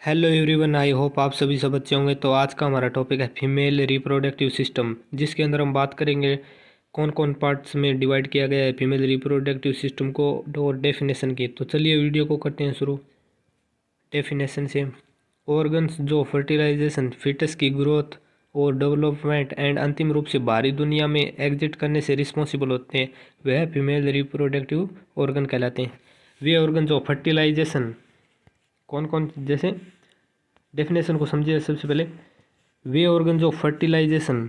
Hello everyone, I hope आप सभी सब अच्छे होंगे। तो आज का हमारा टॉपिक है फीमेल रिप्रोडक्टिव सिस्टम, जिसके अंदर हम बात करेंगे कौन कौन पार्ट्स में डिवाइड किया गया है फीमेल रिप्रोडक्टिव सिस्टम को और डेफिनेशन की। तो चलिए वीडियो को करते हैं शुरू। डेफिनेशन से, ऑर्गन्स जो फर्टिलाइजेशन, फिटस की ग्रोथ और डेवलपमेंट एंड अंतिम रूप से बाहरी दुनिया में एग्जिट करने से रिस्पॉन्सिबल होते हैं, वह फीमेल रिप्रोडक्टिव ऑर्गन कहलाते हैं। वे ऑर्गन जो फर्टिलाइजेशन, कौन कौन, जैसे डेफिनेशन को समझिए। सबसे पहले, वे ऑर्गन जो फर्टिलाइजेशन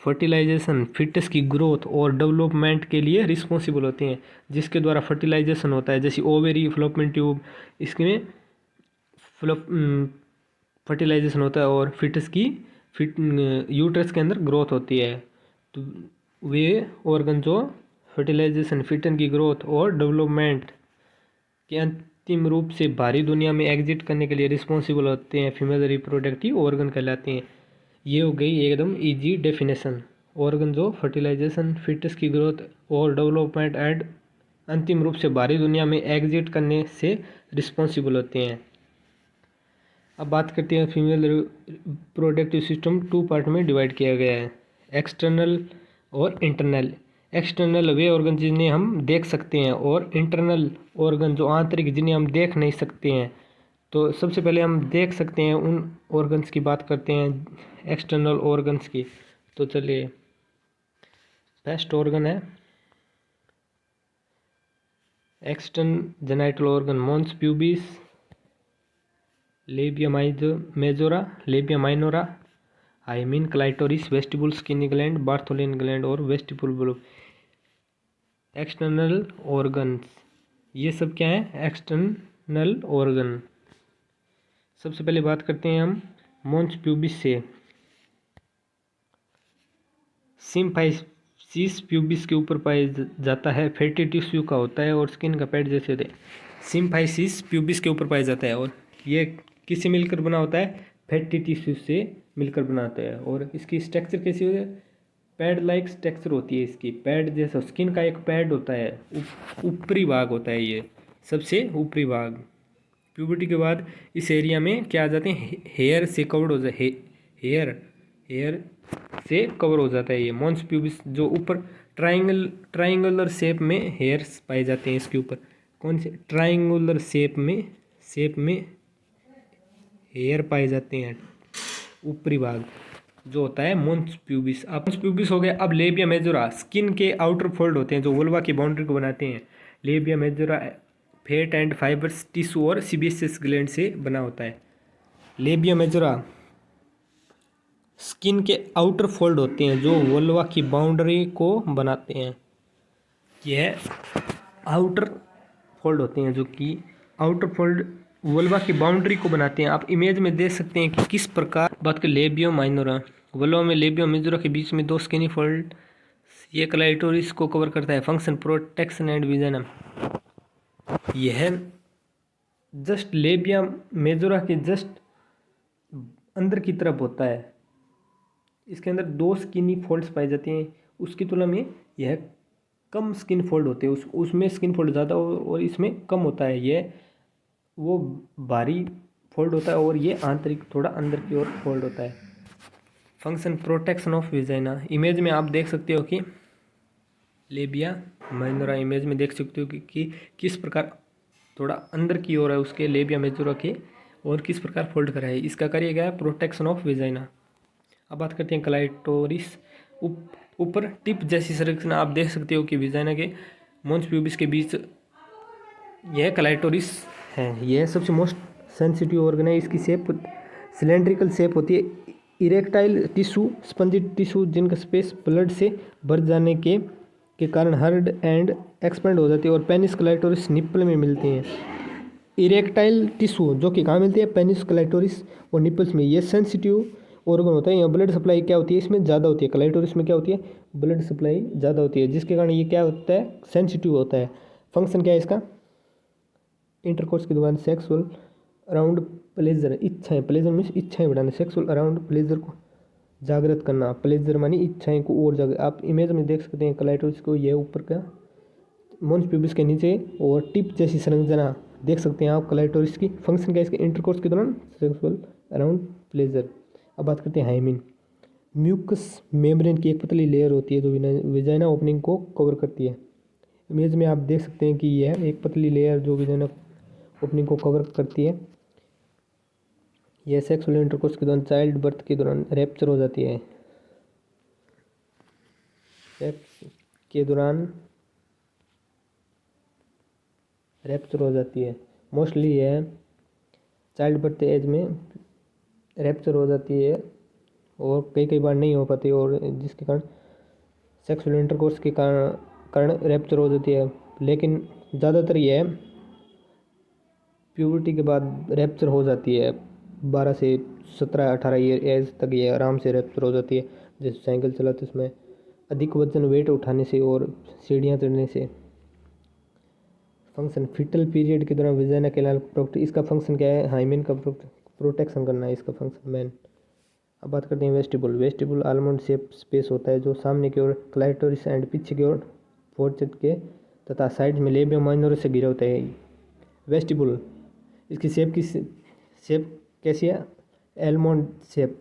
फर्टिलाइजेशन फिटस की ग्रोथ और डेवलपमेंट के लिए रिस्पॉन्सिबल होते हैं, जिसके द्वारा फर्टिलाइजेशन होता है, जैसे ओवेरी, फ्लोपियन ट्यूब, इसमें फर्टिलाइजेशन होता है और फिटस की फिट यूट्रस के अंदर ग्रोथ होती है। तो वे ऑर्गन जो फर्टिलाइजेशन, फिटन की ग्रोथ और डेवलपमेंट के अंतिम रूप से बाहरी दुनिया में एग्जिट करने के लिए रिस्पॉन्सिबल होते हैं, फीमेल रिप्रोडक्टिव ऑर्गन कहलाते हैं। ये हो गई एकदम इजी डेफिनेशन। ऑर्गन जो फर्टिलाइजेशन, फिटस की ग्रोथ और डेवलपमेंट एंड अंतिम रूप से बाहरी दुनिया में एग्जिट करने से रिस्पॉन्सिबल होते हैं। अब बात करते हैं female reproductive system two part में डिवाइड किया गया है, एक्सटर्नल और इंटरनल। एक्सटर्नल वे ऑर्गन जिन्हें हम देख सकते हैं, और इंटरनल ऑर्गन जो आंतरिक, जिन्हें हम देख नहीं सकते हैं। तो सबसे पहले हम देख सकते हैं उन ऑर्गन्स की बात करते हैं, एक्सटर्नल ऑर्गन्स की। तो चलिए, फर्स्ट ऑर्गन है external genital organ, mons pubis, labia majora, labia minora, hymen, clitoris, vestibule skin gland, Bartholin gland और वेस्टिबुल ब्लोब। एक्सटर्नल ऑर्गन्स, ये सब क्या है? External organ. सबसे पहले बात करते हैं हम मॉन्स प्यूबिस से। सिम्फाइसिस प्यूबिस के ऊपर पाया जाता है, फैटी टिश्यू का होता है और स्किन का पैड जैसे होते हैं। सिम्फाइसिस प्यूबिस के ऊपर पाया जाता है और ये किससे मिलकर बना होता है? फैटी टिश्यू से मिलकर बना होता है। और इसकी स्ट्रक्चर कैसी होती है? पैड लाइक स्ट्रक्चर होती है इसकी, पैड जैसा। स्किन का एक पैड होता है, ऊपरी भाग होता है, ये सबसे ऊपरी भाग। प्यूबर्टी के बाद इस एरिया में क्या आ जाते हैं? हेयर से कवर्ड हो जाए, हेयर से कवर हो जाता है ये मॉन्स प्यूबिस। जो ऊपर ट्राइंगुलर शेप में हेयर्स पाए जाते हैं इसके ऊपर। कौन से? ट्राइंगुलर शेप में हेयर पाए जाते हैं, ऊपरी भाग जो होता है मॉन्स प्यूबिस। अब मॉन्स प्यूबिस हो गया। अब लेबिया मेजोरा, स्किन के आउटर फोल्ड होते हैं जो वुल्वा की बाउंड्री को बनाते हैं। Labia majora fat and fibres tissue और सीबेसियस ग्लैंड से बना होता है। लेबिया मेजोरा स्किन के आउटर फोल्ड होते हैं जो वुल्वा की बाउंड्री को बनाते हैं। यह आउटर फोल्ड होते हैं जो कि आउटर फोल्ड वुल्वा की बाउंड्री को बनाते हैं। आप इमेज में देख सकते हैं कि किस प्रकार। बात कर लेबियो माइनोरा, वुल्वा में लेबियो मेजोरा के बीच में दो स्किनी फोल्ड, ये क्लाइटोरिस को कवर करता है। Function protection and vision. यह जस्ट लेबिया मेजोरा के जस्ट अंदर की तरफ होता है। इसके अंदर दो स्किनी फोल्ड्स पाए जाते हैं, उसकी तुलना में यह कम स्किन फोल्ड होते हैं। उसमें स्किन फोल्ड ज़्यादा और इसमें कम होता है। यह वो भारी फोल्ड होता है और ये आंतरिक, थोड़ा अंदर की ओर फोल्ड होता है। Function protection of vagina. Image में आप देख सकते हो कि लेबिया माइनोरा, इमेज में देख सकते हो कि किस प्रकार थोड़ा अंदर की ओर है उसके लेबिया मेजोरा के, और किस प्रकार फोल्ड करा है। इसका कार्य क्या है? Protection of vagina. अब बात करते हैं क्लाइटोरिस। ऊपर टिप जैसी संरचना आप देख सकते हो कि विजाइना के मॉन्स प्यूबिस के बीच यह क्लाइटोरिस है। यह सबसे मोस्ट सेंसिटिव ऑर्गन है। इसकी शेप सिलेंड्रिकल शेप होती है। इरेक्टाइल टिश्यू, स्पंजी टिश्यू जिनका स्पेस ब्लड से भर जाने के कारण हर्ड एंड एक्सपेंड हो जाती है, और पेनिस क्लाइटोरिस निप्पल में मिलती हैं। इरेक्टाइल टिश्यू जो कि कहाँ मिलती है? पेनिस क्लाइटोरिस और निप्पल्स में। ये सेंसिटिव ऑर्गन होता है। यहाँ ब्लड सप्लाई क्या होती है? इसमें ज़्यादा होती है। क्लाइटोरिस में क्या होती है? ब्लड सप्लाई ज़्यादा होती है, जिसके कारण ये क्या होता है? सेंसिटिव होता है। फंक्शन क्या है इसका? इंटरकोर्स के दौरान सेक्सुअल अराउंड प्लेजर, इच्छाएं, प्लेजर मीन्स इच्छाएं बढ़ाना, सेक्सुअल अराउंड प्लेजर को जागृत करना। प्लेजर मानी इच्छाएं को और जागृत। आप इमेज में देख सकते हैं क्लाइटोरिस को, यह ऊपर का मॉन्स प्यूबिस के नीचे और टिप जैसी संरचना देख सकते हैं आप क्लाइटोरिस की फंक्शन क्या है इसके इंटरकोर्स के दौरान सेक्सुअल अराउंड प्लेजर। अब बात करते हैं हाइमिन। म्यूकस मेम्ब्रेन की एक पतली लेयर होती है जो विजाइना ओपनिंग को कवर करती है। इमेज में आप देख सकते हैं कि यह एक पतली लेयर जो विजाइना ओपनिंग को कवर करती है। यह सेक्सुअल इंटरकोर्स के दौरान चाइल्ड बर्थ के दौरान रैप्चर हो जाती है। सेक्स के दौरान रैप्चर हो जाती है। मोस्टली यह चाइल्ड बर्थ एज में रैप्चर हो जाती है और कई बार नहीं हो पाती, और जिसके कारण सेक्सुअल इंटरकोर्स के कारण रैप्चर हो जाती है। लेकिन ज़्यादातर यह प्यूबर्टी के बाद रैप्चर हो जाती है। 12 से 17-18 ईयर एज तक ये आराम से रैप्चर हो जाती है। जैसे साइकिल चलाते उसमें अधिक वजन वेट उठाने से और सीढ़ियाँ चढ़ने से। फंक्शन फिटल पीरियड के दौरान विजाइना कैनाल प्रोटेक्ट, इसका फंक्शन क्या है, हाइमेन का प्रोटेक्शन करना है इसका फंक्शन मेन। अब बात करते हैं vestibule. Vestibule almond shape space होता है जो सामने की ओर क्लाइटोरिस एंड पीछे की ओर फोर्सेट के तथा साइड में लेबियम माइनोरस से घिरा होता है। वेस्टिबुल इसकी शेप कैसी है, एलमंड शेप,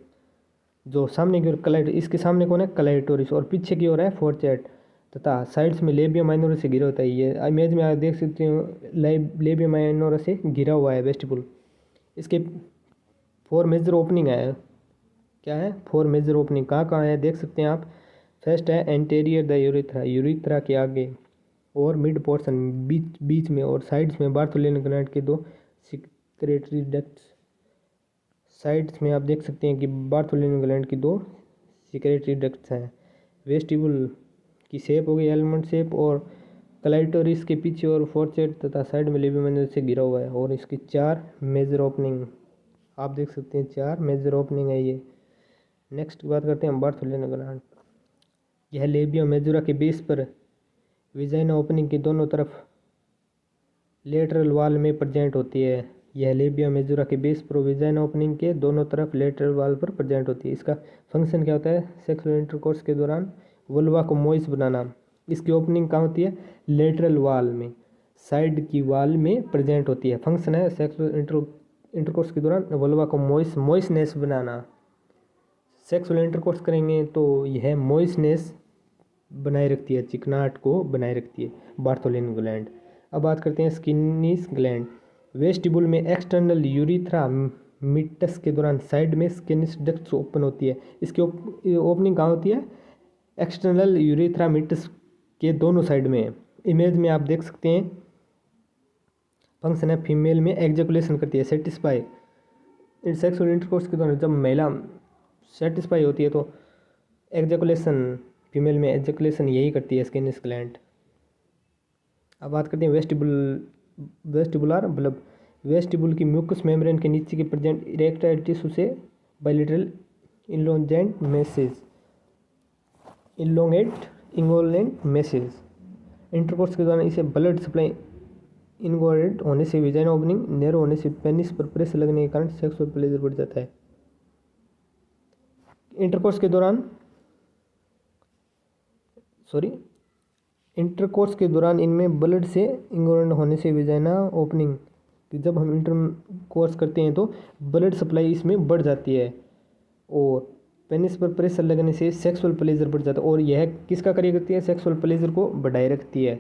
जो सामने की ओर इसके सामने कौन है, क्लाइटोरिस, और पीछे की ओर है फोर्सेट तथा साइड्स में लेबियम माइनोरस से घिरा होता है। ये इमेज में आप देख सकते हो लेबियम माइनोरस से घिरा हुआ है वेस्टिबुल। इसके 4 मेजर ओपनिंग है। क्या है, 4 मेजर ओपनिंग कहाँ कहाँ है देख सकते हैं आप। फर्स्ट है एंटेरियर द यूरिथ्रा, यूरिथ्रा के आगे और मिड पोर्शन बीच में, और साइड्स में बार्थोलिन ग्लैंड के 2 सिक्रेटरी डक्ट्स। साइड्स में आप देख सकते हैं कि बार्थोलिन ग्लैंड की 2 सिक्रेटरी डक्ट्स हैं। वेस्टिबुल की शेप हो गई एलमंड शेप, और क्लाइटोरिस के पीछे और फोर्सेट तथा साइड में लेबियम माइनोरस से घिरा हुआ है, और इसकी 4 मेजर ओपनिंग आप देख सकते हैं। 4 मेजर ओपनिंग है ये। नेक्स्ट बात करते हैं बार्थोलिन ग्लैंड। यह लेबियम मेजोरा के बेस पर विजाइना ओपनिंग के दोनों तरफ लेटरल वॉल में प्रेजेंट होती है। यह लेबियम मेजोरा के बेस पर विजाइना ओपनिंग के दोनों तरफ लेटरल वॉल पर प्रेजेंट होती है। इसका फंक्शन क्या होता है, सेक्सुअल इंटरकोर्स के दौरान वल्वा को मॉइस्ट बनाना। इसकी ओपनिंग कहाँ होती है, लेटरल वॉल में, साइड की वॉल में प्रेजेंट होती है। फंक्शन है सेक्सुअल इंटरकोर्स के दौरान वल्वा को मॉइस्टनेस बनाना। सेक्सुअल इंटरकोर्स करेंगे तो यह मॉइस्टनेस बनाए रखती है, चिकनाहट को बनाए रखती है बार्थोलिन ग्लैंड। अब बात करते हैं स्किनिस ग्लैंड। वेस्टिबुल में एक्सटर्नल यूरिथ्रा मिटस के दौरान साइड में स्किनिस डक्ट्स ओपन होती है। इसकी ओपनिंग कहाँ होती है, एक्सटर्नल यूरिथ्रा मिटस के दोनों साइड में। इमेज में आप देख सकते हैं फंक्शन है फीमेल में एग्जैकुलेशन करती है, सेटिस्फाई। सेक्सुअल इंटरकोर्स के दौरान जब महिला सेटिस्फाई होती है तो एग्जैकुलेशन, फीमेल में एग्जैकुलेशन यही करती है स्किनिस ग्लैंड। अब बात करते हैं वेस्टिबुलर बल्ब। वेस्टिबुल की म्यूकस मेम्ब्रेन के नीचे के प्रेजेंट इरेक्टाइल टिश्यू से बायलेटरल इलोंगेट मैसेज। इंटरकोर्स के दौरान इसे ब्लड सप्लाई इनकोरेंट होने से, विजाइना ओपनिंग नैरो होने से, पेनिस पर प्रेशर लगने के कारण सेक्सुअल प्लेजर बढ़ जाता है। इंटरकोर्स के दौरान इनमें ब्लड से इंगोरेंट होने से विजाइना ओपनिंग, जब हम इंटरकोर्स करते हैं तो ब्लड सप्लाई इसमें बढ़ जाती है, और पेनिस पर प्रेशर लगने से सेक्सुअल प्लेजर बढ़ जाता है। और यह किसका कार्य करती है, सेक्सुअल प्लेजर को बढ़ाए रखती है।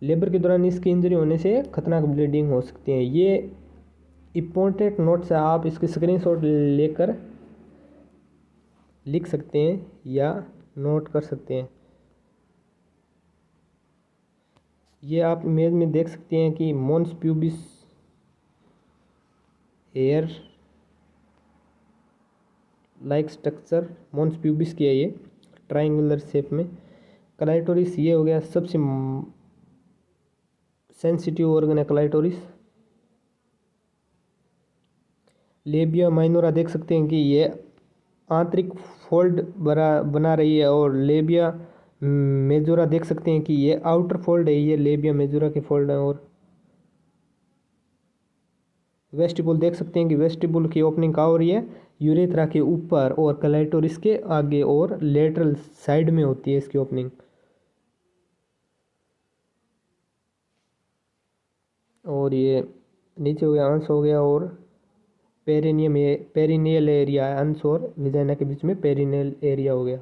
लेबर के दौरान इसकी इंजरी होने से खतरनाक ब्लीडिंग हो सकती है। ये इंपॉर्टेंट नोट्स है, आप इसके स्क्रीनशॉट लेकर लिख सकते हैं या नोट कर सकते हैं। ये आप इमेज में देख सकते हैं कि mons pubis hair like structure mons pubis की है, ये ट्राइंगुलर शेप में। क्लाइटोरिस ये हो गया सबसे सेंसिटिव ऑर्गन है क्लाइटोरिस। लेबिया माइनोरा देख सकते हैं कि ये आंतरिक फोल्ड बना रही है, और लेबिया मेजोरा देख सकते हैं कि ये आउटर फोल्ड है, ये लेबिया मेजोरा के फोल्ड है। और वेस्टिबुल देख सकते हैं कि वेस्टिबुल की ओपनिंग कहाँ हो रही है, यूरेथ्रा के ऊपर और क्लाइटोरिस के आगे और लेटरल साइड में होती है इसकी ओपनिंग। और ये नीचे हो गया अंश हो गया, और पेरिनियम, ये पेरिनियल एरिया है, अंश और विजाइना के बीच में पेरिनियल एरिया हो गया।